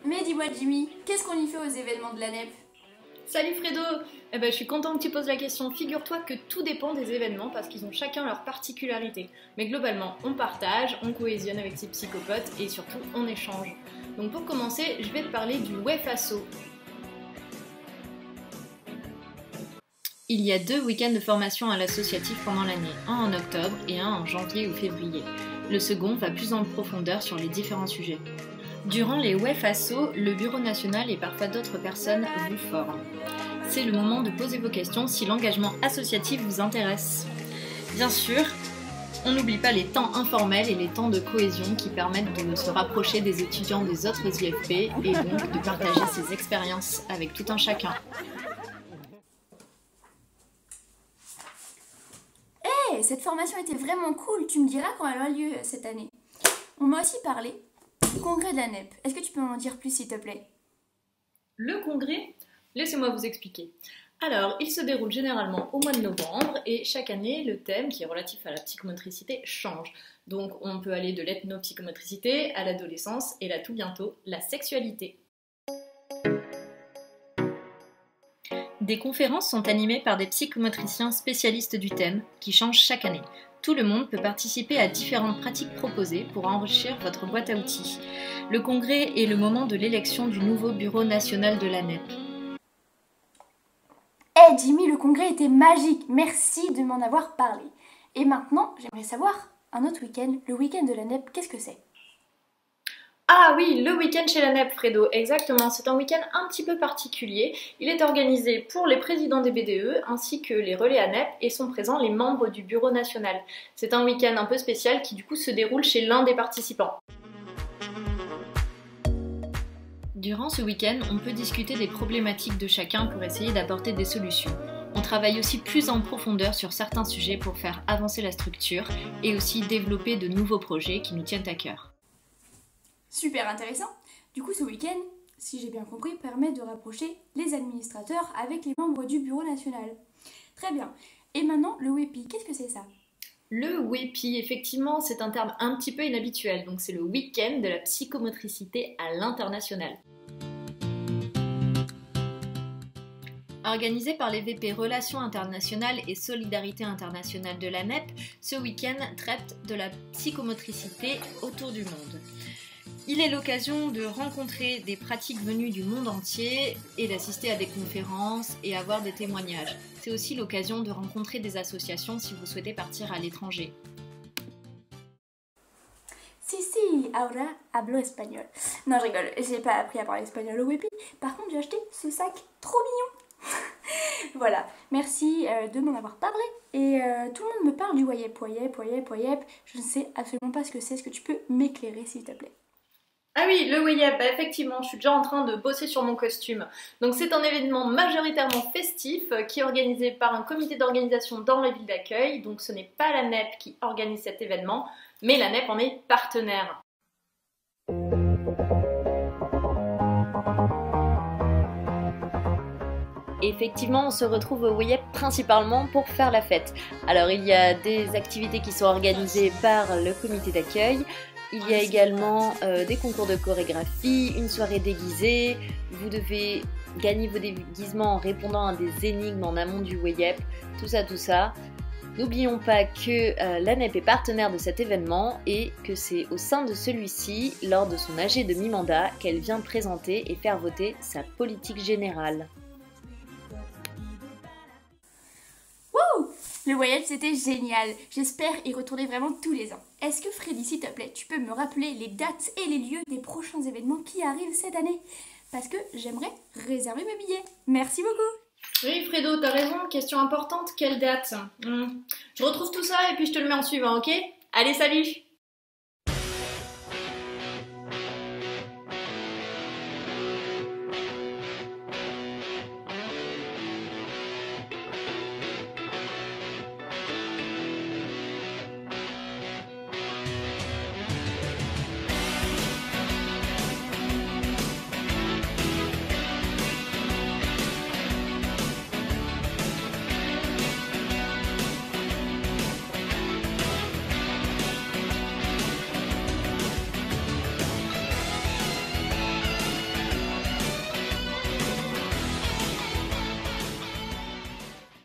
Mais dis-moi Jimmy, qu'est-ce qu'on y fait aux événements de la NEP? Salut Fredo. Je suis contente que tu poses la question. Figure-toi que tout dépend des événements parce qu'ils ont chacun leur particularité. Mais globalement, on partage, on cohésionne avec ses psychopotes et surtout on échange. Donc pour commencer, je vais te parler du WEFASO. Il y a 2 week-ends de formation à l'associatif pendant l'année, un en octobre et un en janvier ou février. Le second va plus en profondeur sur les différents sujets. Durant les WEFASO, le Bureau national et parfois d'autres personnes vous forment. C'est le moment de poser vos questions si l'engagement associatif vous intéresse. Bien sûr, on n'oublie pas les temps informels et les temps de cohésion qui permettent de se rapprocher des étudiants des autres IFP et donc de partager ses expériences avec tout un chacun. Hey, cette formation était vraiment cool, tu me diras quand elle aura lieu cette année. On m'a aussi parlé du congrès de la NEP. Est-ce que tu peux m'en dire plus s'il te plaît? Le congrès, laissez-moi vous expliquer. Alors, il se déroule généralement au mois de novembre et chaque année, le thème qui est relatif à la psychomotricité change. Donc, on peut aller de l'ethnopsychomotricité à l'adolescence et là tout bientôt, la sexualité. Des conférences sont animées par des psychomotriciens spécialistes du thème qui changent chaque année. Tout le monde peut participer à différentes pratiques proposées pour enrichir votre boîte à outils. Le congrès est le moment de l'élection du nouveau bureau national de la NEP. Hey Jimmy, le congrès était magique, merci de m'en avoir parlé. Et maintenant, j'aimerais savoir, un autre week-end, le week-end de la NEP, qu'est-ce que c'est? Ah oui, le week-end chez la NEP, Fredo, exactement. C'est un week-end un petit peu particulier. Il est organisé pour les présidents des BDE ainsi que les relais à NEP et sont présents les membres du bureau national. C'est un week-end un peu spécial qui du coup se déroule chez l'un des participants. Durant ce week-end, on peut discuter des problématiques de chacun pour essayer d'apporter des solutions. On travaille aussi plus en profondeur sur certains sujets pour faire avancer la structure et aussi développer de nouveaux projets qui nous tiennent à cœur. Super intéressant. Du coup, ce week-end, si j'ai bien compris, permet de rapprocher les administrateurs avec les membres du bureau national. Très bien. Et maintenant, le WEPI, qu'est-ce que c'est ça? Le WEPI, effectivement, c'est un terme un petit peu inhabituel. Donc c'est le week-end de la psychomotricité à l'international. Organisé par les VP Relations internationales et Solidarité internationale de la NEP, ce week-end traite de la psychomotricité autour du monde. Il est l'occasion de rencontrer des pratiques venues du monde entier et d'assister à des conférences et avoir des témoignages. C'est aussi l'occasion de rencontrer des associations si vous souhaitez partir à l'étranger. Si, ahora hablo espagnol. Non, je rigole, j'ai pas appris à parler espagnol au WEPI. Par contre, j'ai acheté ce sac trop mignon. Voilà, merci de m'en avoir parlé. Et tout le monde me parle du WAYEP. Je ne sais absolument pas ce que c'est. Est-ce que tu peux m'éclairer, s'il te plaît? Ah oui, le WEYEP, effectivement, je suis déjà en train de bosser sur mon costume. Donc c'est un événement majoritairement festif qui est organisé par un comité d'organisation dans les villes d'accueil. Donc ce n'est pas la NEP qui organise cet événement, mais la NEP en est partenaire. Effectivement, on se retrouve au WEYEP principalement pour faire la fête. Alors il y a des activités qui sont organisées par le comité d'accueil. Il y a également des concours de chorégraphie, une soirée déguisée. Vous devez gagner vos déguisements en répondant à des énigmes en amont du WEYEP. Tout ça. N'oublions pas que la NEP est partenaire de cet événement et que c'est au sein de celui-ci, lors de son AG de mi-mandat, qu'elle vient présenter et faire voter sa politique générale. Le WAYEP, c'était génial. J'espère y retourner vraiment tous les ans. Est-ce que Freddy, s'il te plaît, tu peux me rappeler les dates et les lieux des prochains événements qui arrivent cette année? Parce que j'aimerais réserver mes billets. Merci beaucoup. Oui, Fredo, t'as raison. Question importante. Quelle date? Je retrouve tout ça et puis je te le mets en suivant, ok? Allez, salut!